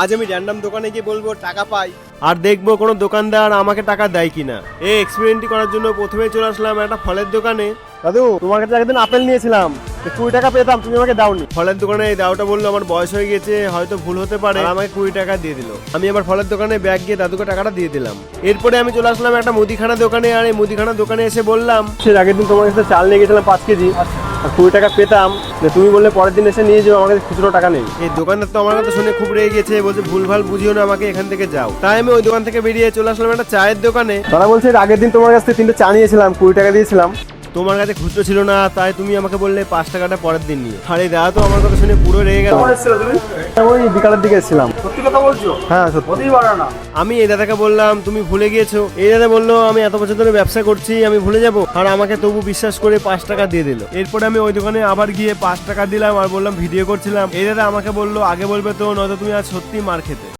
আজ আমি র্যান্ডম দোকানে গিয়ে বলবো টাকা পাই, আর দেখবো কোনো দোকানদার আমাকে টাকা দেয় কিনা। এই এক্সপেরিমেন্টটি করার জন্য প্রথমে চলে আসলাম একটা ফলের দোকানে। দাদু, তোমার কাছে একদিন আপেল নিয়েছিলাম, 20 টাকা পেতাম, তুমি আমাকে দাওনি। ফলের দোকানে এই দাওটা বললো আমার বয়স হয়ে গেছে, হয়তো ভুল হতে পারে, আর আমাকে 20 টাকা দিয়ে দিল। আমি আবার ফলের দোকানে ব্যাগ গিয়ে দাদুকে টাকাটা দিয়ে দিলাম। এরপরে আমি চলে আসলাম একটা মুদিখানা দোকানে, আর এই মুদিখানা দোকানে এসে বললাম সে আগের দিন তোমার কাছে চাল নিয়ে গেছিলাম 5 কেজি, আর 20 টাকা পেতাম, তুমি বললে পরের দিন এসে নিয়ে যাও, আমার কাছে খুচরো টাকা নেই। এই দোকানদার তো আমার কথা শুনে খুব রেগে গেছে, বলছে ভুলভাল বুঝিও না আমাকে, এখান থেকে যাও। তাই আমি ওই দোকান থেকে বেরিয়ে চলে আসলাম একটা চায়ের দোকানে। তারা বলছে আগের দিন তোমার কাছ থেকে 3টে চা নিয়েছিলাম, 20 টাকা দিয়েছিলাম, তোমার কাছে খুচরো ছিল না, তাই তুমি আমাকে বললে 5 টাকাটা পরের দিন নিয়ে। আর এই দাদা তো আমার কথা শুনে পুরো রেগে গেল। ওই বিকালের দিকে এসেছিলাম। সত্যি কথা বলছো? হ্যাঁ সত্যি। হতেই পারে না। আমি এই দাদাকে বললাম তুমি ভুলে গিয়েছো। এই দাদা বললো আমি এত বছর ধরে ব্যবসা করছি, আমি ভুলে যাব? আর আমাকে তবু বিশ্বাস করে 5 টাকা দিয়ে দিল। এরপরে আমি ওই দোকানে আবার গিয়ে 5 টাকা দিলাম আর বললাম ভিডিও করছিলাম। এই দাদা আমাকে বললো আগে বলবে তো, নয়তো তুমি আজ সত্যি মার খেতে।